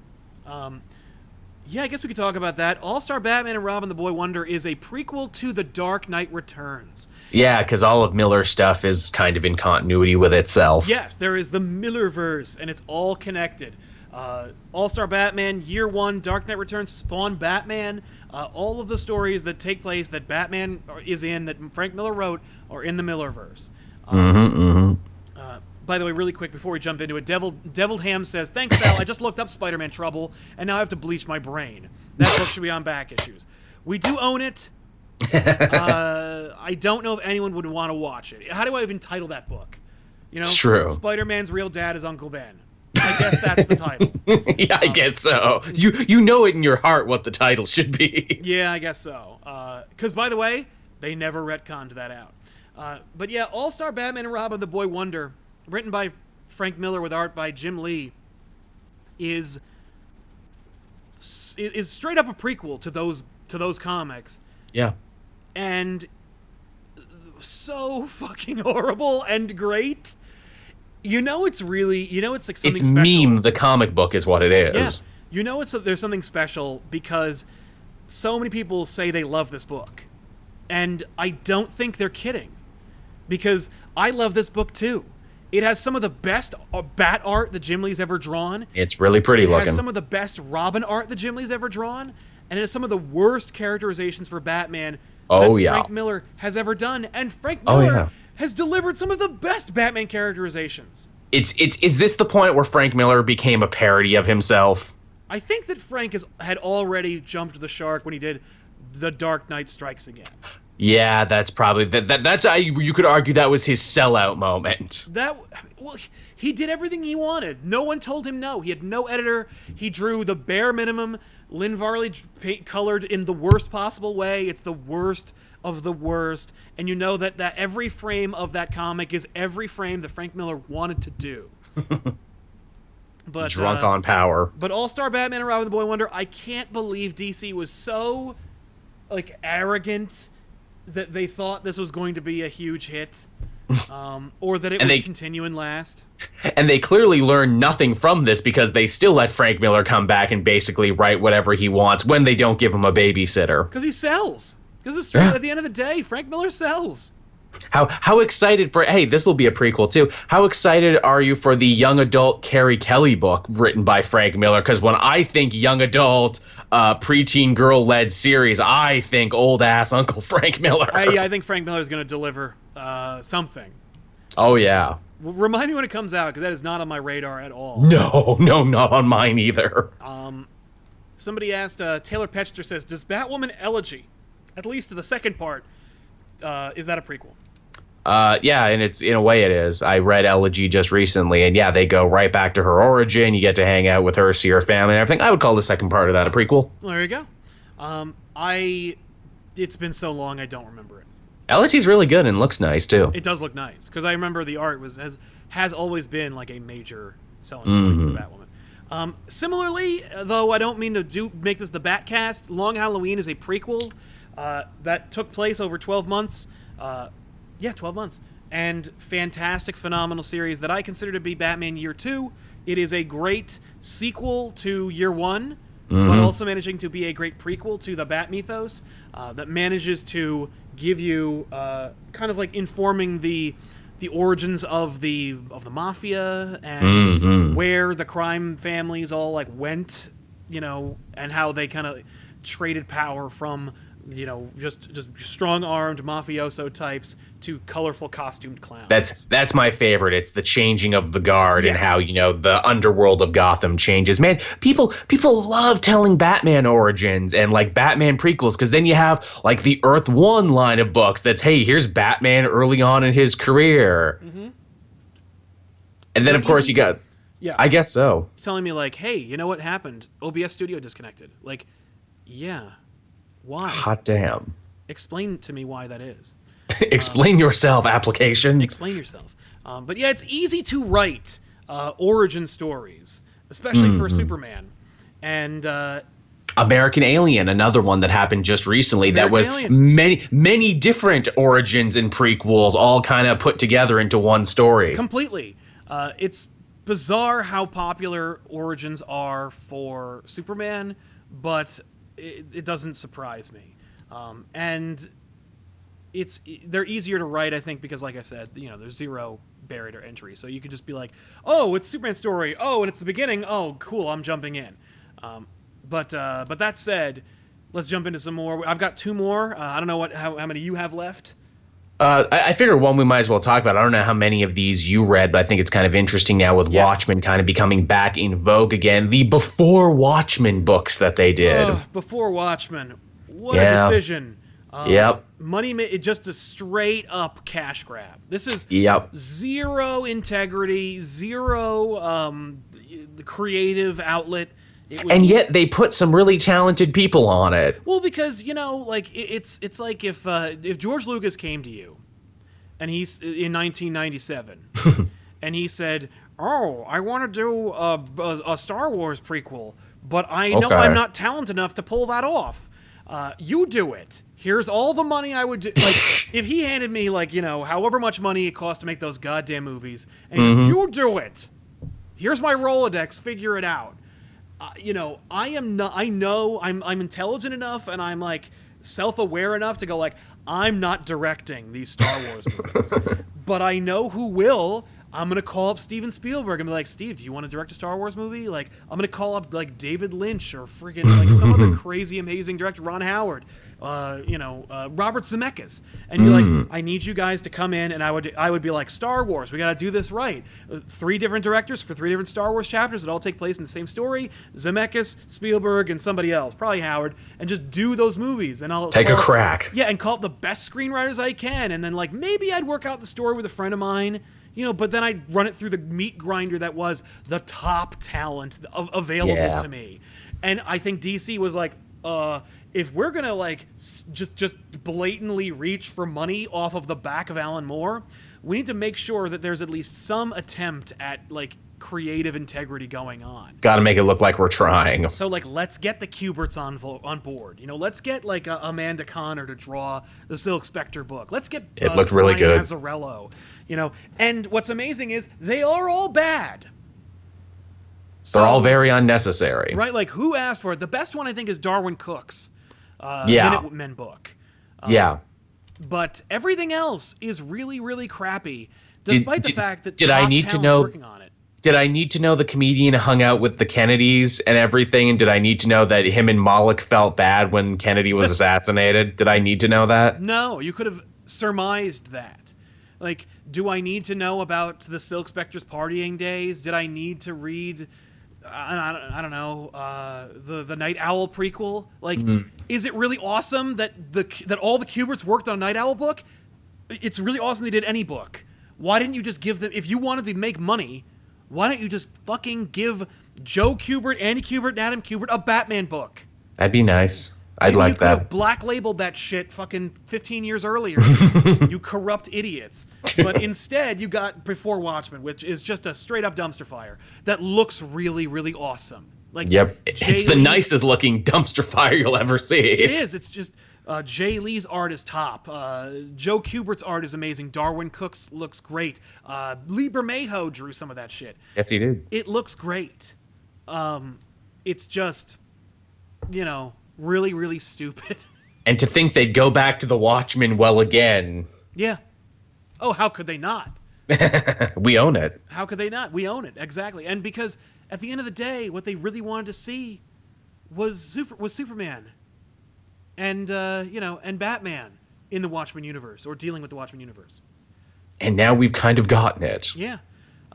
Yeah, I guess we could talk about that. All-Star Batman and Robin the Boy Wonder is a prequel to The Dark Knight Returns. Yeah, because all of Miller's stuff is kind of in continuity with itself. Yes, there is the Millerverse, and it's all connected. All-Star Batman, Year One, Dark Knight Returns, Spawn Batman, all of the stories that take place that Batman is in, that Frank Miller wrote, are in the Millerverse. By the way, really quick before we jump into it, Deviled Ham says, thanks, Sal. I just looked up Spider-Man Trouble, and now I have to bleach my brain. That book should be on back issues. We do own it. I don't know if anyone would want to watch it. How do I even title that book? You know, it's true. Spider-Man's real dad is Uncle Ben. I guess that's the title. Yeah, I guess so. You know it in your heart what the title should be. Yeah, I guess so. Because, by the way, they never retconned that out. But yeah, All-Star Batman and Robin the Boy Wonder, written by Frank Miller with art by Jim Lee, is straight up a prequel to those comics. Yeah. And so fucking horrible and great. You know it's like something it's special. It's Meme the comic book is what it is. Yeah. You know there's something special because so many people say they love this book. And I don't think they're kidding. Because I love this book too. It has some of the best Bat art that Jim Lee's ever drawn. It's really pretty looking. It has some of the best Robin art that Jim Lee's ever drawn. And it has some of the worst characterizations for Batman that Frank Miller has ever done. And Frank Miller has delivered some of the best Batman characterizations. Is this the point where Frank Miller became a parody of himself? I think that Frank had already jumped the shark when he did The Dark Knight Strikes Again. Yeah, that's probably that's how you could argue that was his sellout moment. He did everything he wanted. No one told him no. He had no editor. He drew the bare minimum. Lynn Varley colored in the worst possible way. It's the worst of the worst. And you know that every frame of that comic is every frame that Frank Miller wanted to do. But drunk on power. But All-Star Batman and Robin the Boy Wonder, I can't believe DC was so arrogant that they thought this was going to be a huge hit. or that it would continue and last. And they clearly learned nothing from this because they still let Frank Miller come back and basically write whatever he wants when they don't give him a babysitter. Because he sells. Because at the end of the day, Frank Miller sells. How excited for, hey, this will be a prequel too. How excited are you for the young adult Carrie Kelly book written by Frank Miller? Because when I think young adult, preteen girl-led series, I think old-ass Uncle Frank Miller. I think Frank Miller is going to deliver something. Oh, yeah. Remind me when it comes out, because that is not on my radar at all. No, not on mine either. Somebody asked, Taylor Petcher says, does Batwoman Elegy, at least to the second part, is that a prequel? Yeah, and it's, in a way it is. I read Elegy just recently, and yeah, they go right back to her origin. You get to hang out with her, see her family and everything. I would call the second part of that a prequel. Well, there you go. It's been so long, I don't remember it. Elegy's really good and looks nice, too. It does look nice, because I remember the art has always been like a major selling point for Batwoman. Similarly, though I don't mean to make this the Batcast, Long Halloween is a prequel that took place over 12 months. 12 months. And fantastic, phenomenal series that I consider to be Batman Year 2. It is a great sequel to Year 1, but also managing to be a great prequel to the Bat mythos that manages to give you kind of like informing the origins of the mafia and where the crime families all like went, and how they kind of traded power from just strong-armed mafioso types to colorful costumed clowns. That's my favorite. It's the changing of the guard and how, the underworld of Gotham changes. Man, people love telling Batman origins and like Batman prequels, because then you have like the Earth 1 line of books that's, hey, here's Batman early on in his career. And then, of course, you got... Yeah. I guess so. Telling me like, hey, you know what happened? OBS Studio disconnected. Like, yeah. Why? Hot damn. Explain to me why that is. Explain yourself, application. Explain yourself. But yeah, it's easy to write origin stories, especially for Superman. And American Alien, another one that happened just recently that was many different origins and prequels all kind of put together into one story. Completely. It's bizarre how popular origins are for Superman, but it doesn't surprise me. And they're easier to write, I think, because, like I said, there's zero barrier to entry. So you can just be like, oh, it's Superman's story. Oh, and it's the beginning. Oh, cool, I'm jumping in. But that said, let's jump into some more. I've got two more. I don't know how many you have left. I figure one we might as well talk about. I don't know how many of these you read, but I think it's kind of interesting now with Watchmen kind of becoming back in vogue again. The Before Watchmen books that they did. Before Watchmen. What a decision. Yep. Just a straight up cash grab. This is zero integrity, zero creative outlet. And yet they put some really talented people on it. Well, because it's like if George Lucas came to you, and he's in 1997, and he said, "Oh, I want to do a Star Wars prequel, but I know I'm not talented enough to pull that off. You do it. Here's all the money I would do." Like if he handed me however much money it cost to make those goddamn movies, and he said, "You do it. Here's my Rolodex. Figure it out." I am not. I know I'm intelligent enough, and I'm like self-aware enough to go like, I'm not directing these Star Wars movies, but I know who will. I'm gonna call up Steven Spielberg and be like, Steve, do you want to direct a Star Wars movie? Like, I'm gonna call up like David Lynch or friggin' like some other crazy amazing director, Ron Howard, Robert Zemeckis, and be like, I need you guys to come in, and I would be like, Star Wars, we gotta do this right. 3 different directors for 3 different Star Wars chapters that all take place in the same story. Zemeckis, Spielberg, and somebody else, probably Howard, and just do those movies, and I'll take a crack. Yeah, and call up the best screenwriters I can, and then like maybe I'd work out the story with a friend of mine. But then I'd run it through the meat grinder that was the top talent available to me. And I think DC was like, if we're going to like just blatantly reach for money off of the back of Alan Moore, we need to make sure that there's at least some attempt at like creative integrity going on. Got to make it look like we're trying. So, like, let's get the Kuberts on board. You know, let's get, like, Amanda Conner to draw the Silk Spectre book. Let's get it looked really Brian good. Azzarello. You know, and what's amazing is they are all bad. They're all very unnecessary. Right? Like, who asked for it? The best one, I think, is Darwin Cook's Minutemen book. Yeah. But everything else is really, really crappy, despite the fact that did top I need to talent's know, working on it. Did I need to know the comedian hung out with the Kennedys and everything? And did I need to know that him and Moloch felt bad when Kennedy was assassinated? Did I need to know that? No, you could have surmised that. Like, do I need to know about the Silk Spectre's partying days? Did I need to read... I don't know, the Nite Owl prequel. Like, is it really awesome that all the Kuberts worked on a Nite Owl book? It's really awesome they did any book. Why didn't you just give them, if you wanted to make money, why don't you just fucking give Joe Kubert, Andy Kubert, and Adam Kubert a Batman book? That'd be nice. I'd Maybe like you could that. have black labeled that shit fucking 15 years earlier. You corrupt idiots. But instead, you got Before Watchmen, which is just a straight up dumpster fire that looks really, really awesome. Like, yep, it's the nicest looking dumpster fire you'll ever see. It is. It's just Jay Lee's art is top. Joe Kubert's art is amazing. Darwin Cook's looks great. Lee Bermejo drew some of that shit. Yes, he did. It looks great. It's just, you know, really, really stupid. And to think they'd go back to the Watchmen well again. Yeah. Oh, how could they not? We own it. How could they not? We own it, exactly. And because at the end of the day, what they really wanted to see was Superman, and and Batman in the Watchmen universe, or dealing with the Watchmen universe. And now we've kind of gotten it. Yeah.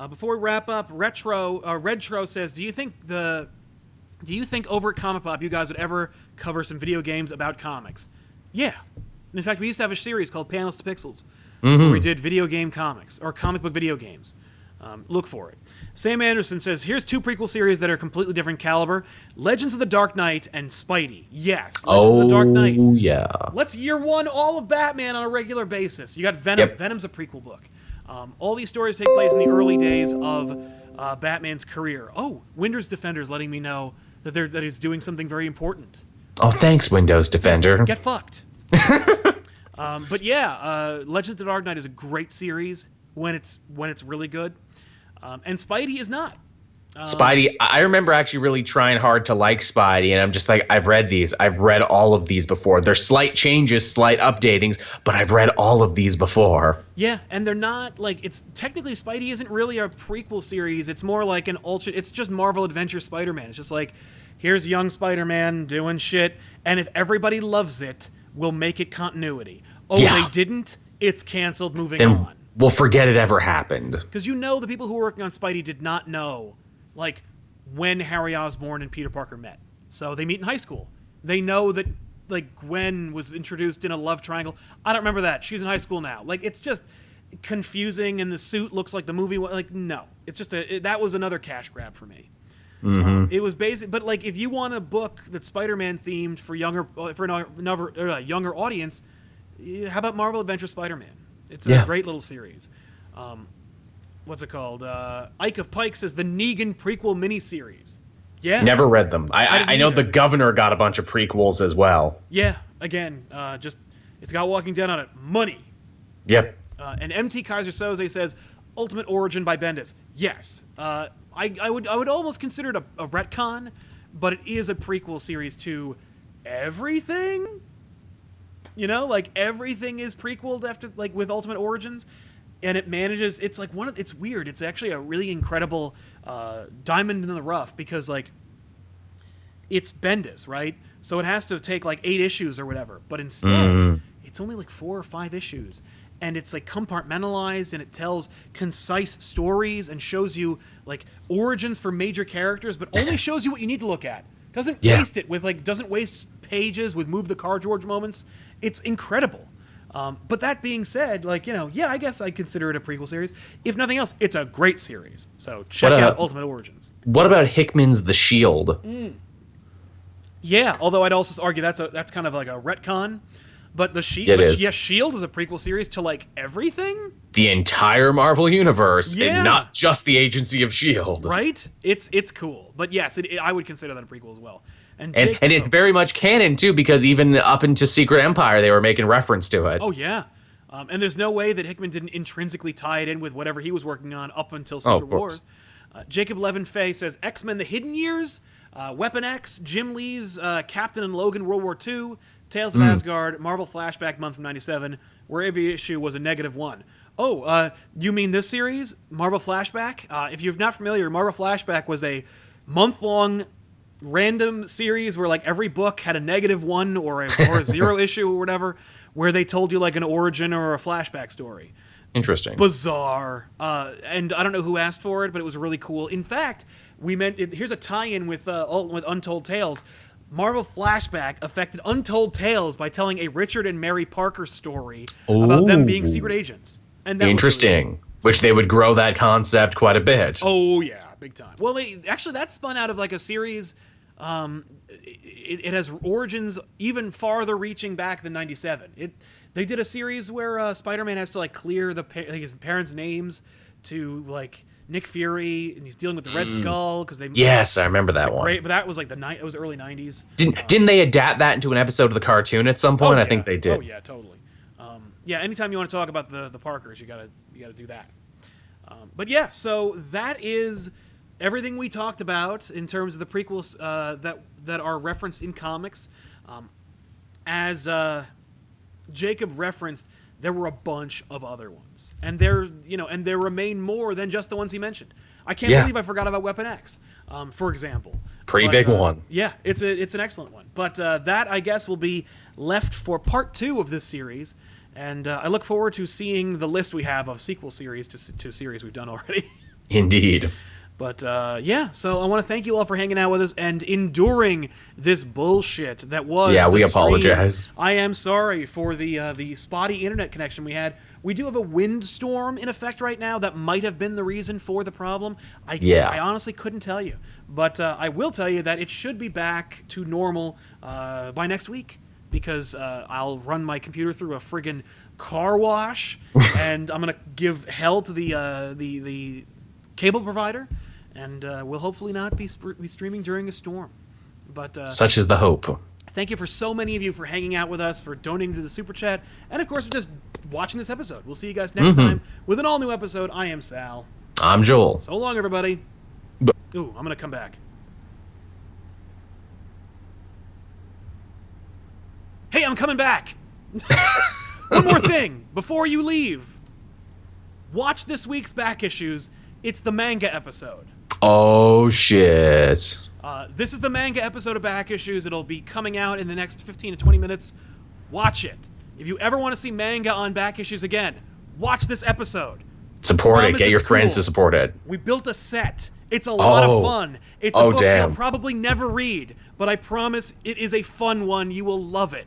Before we wrap up, Redtro says, Do you think over at ComicPOP you guys would ever cover some video games about comics? Yeah. In fact, we used to have a series called Panels to Pixels, where we did video game comics, or comic book video games. Look for it. Sam Anderson says, here's 2 prequel series that are completely different caliber. Legends of the Dark Knight and Spidey. Yes, Legends of the Dark Knight. Oh, yeah. Let's year 1 all of Batman on a regular basis. You got Venom. Yep. Venom's a prequel book. All these stories take place in the early days of Batman's career. Oh, Windows Defender's letting me know that he's doing something very important. Oh, thanks, Windows Defender. Get fucked. But yeah, Legends of the Dark Knight is a great series when it's really good, and Spidey is not. Spidey, I remember actually really trying hard to like Spidey, and I'm just like, I've read these. I've read all of these before. There's slight changes, slight updatings, but I've read all of these before. Yeah, and they're not, like, it's technically Spidey isn't really a prequel series. It's more like an it's just Marvel Adventure Spider-Man. It's just like, here's young Spider-Man doing shit, and if everybody loves it, we'll make it continuity. Oh, yeah. They didn't? It's canceled, moving on. We'll forget it ever happened. Because the people who were working on Spidey did not know, like, when Harry Osborn and Peter Parker met. So they meet in high school. They know that, like, Gwen was introduced in a love triangle. I don't remember that. She's in high school now. Like, it's just confusing, and the suit looks like the movie. Like, no. It's just that was another cash grab for me. It was basic, but, like, if you want a book that's Spider-Man themed for a younger audience, how about Marvel Adventure Spider-Man? It's a great little series. What's it called? Ike of Pike says the Negan prequel miniseries. Yeah. Never read them. I know the Governor got a bunch of prequels as well. Yeah. Again, it's got Walking Dead on it. Money. Yep. And MT Kaiser Soze says Ultimate Origin by Bendis. Yes. I would almost consider it a retcon, but it is a prequel series to everything. You know, like, everything is prequeled after, like, with Ultimate Origins, and it manages. It's like it's weird. It's actually a really incredible diamond in the rough, because, like, it's Bendis, right? So it has to take like 8 issues or whatever, but instead it's only like 4 or 5 issues. And it's like compartmentalized, and it tells concise stories and shows you like origins for major characters, but only shows you what you need to look at. Doesn't waste it with doesn't waste pages with move the car George moments. It's incredible. But that being said, like, I guess I consider it a prequel series. If nothing else, it's a great series. So check out Ultimate Origins. What about Hickman's The Shield? Yeah, although I'd also argue that's kind of like a retcon. But the Shield, Shield is a prequel series to like everything. The entire Marvel universe, Yeah. and not just the Agency of Shield. Right? It's cool. But yes, I would consider that a prequel as well. And it's very much canon too, because even up into Secret Empire, they were making reference to it. Oh yeah. And there's no way that Hickman didn't intrinsically tie it in with whatever he was working on up until Secret Wars. Jacob Levin Fay says X-Men: The Hidden Years, Weapon X, Jim Lee's Captain and Logan World War II, Tales of Asgard, Marvel Flashback month from '97, where every issue was a -1. Oh, you mean this series, Marvel Flashback? If you're not familiar, Marvel Flashback was a month-long random series where like every book had a -1 or a 0 issue or whatever, where they told you like an origin or a flashback story. Interesting. Bizarre. And I don't know who asked for it, but it was really cool. In fact, here's a tie-in with Untold Tales. Marvel Flashback affected Untold Tales by telling a Richard and Mary Parker story about them being secret agents. And that interesting. Was really cool. Which they would grow that concept quite a bit. Oh yeah, big time. Well, actually that spun out of like a series. It has origins even farther reaching back than '97. They did a series where Spider-Man has to like clear his parents' names to like Nick Fury, and he's dealing with the Red Skull because they. Yes, I remember that one. Great, but that was like it was early '90s. Didn't they adapt that into an episode of the cartoon at some point? Oh, yeah. I think they did. Oh yeah, totally. Yeah, anytime you want to talk about the Parkers, you gotta do that. But yeah, so that is everything we talked about in terms of the prequels that are referenced in comics. As Jacob referenced, there were a bunch of other ones, and there remain more than just the ones he mentioned. I can't believe I forgot about Weapon X, for example. Pretty big one. Yeah, it's an excellent one. But that, I guess, will be left for part 2 of this series, and I look forward to seeing the list we have of sequel series to series we've done already. Indeed. But yeah, so I want to thank you all for hanging out with us and enduring this bullshit that was. Yeah, we stream. apologize. I am sorry for the spotty internet connection we had. We do have a windstorm in effect right now that might have been the reason for the problem. I honestly couldn't tell you, but I will tell you that it should be back to normal by next week, because I'll run my computer through a friggin' car wash, and I'm gonna give hell to the cable provider. And we'll hopefully not be streaming during a storm. But such is the hope. Thank you for so many of you for hanging out with us, for donating to the Super Chat, and of course for just watching this episode. We'll see you guys next time with an all-new episode. I am Sal. I'm Joel. So long, everybody. Ooh, I'm going to come back. Hey, I'm coming back! One more thing before you leave. Watch this week's back issues. It's the manga episode. Oh, shit. This is the manga episode of Back Issues. It'll be coming out in the next 15 to 20 minutes. Watch it. If you ever want to see manga on Back Issues again, watch this episode. Support it. Get your friends to support it. We built a set. It's a lot of fun. It's a book you'll probably never read, but I promise it is a fun one. You will love it.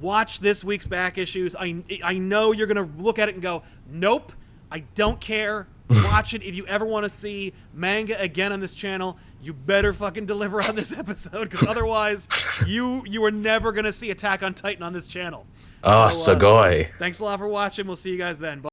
Watch this week's Back Issues. I know you're going to look at it and go, nope, I don't care. Watch it. If you ever want to see manga again on this channel, you better fucking deliver on this episode, because otherwise you are never going to see Attack on Titan on this channel. Oh, Sugoi. Thanks a lot for watching. We'll see you guys then. Bye.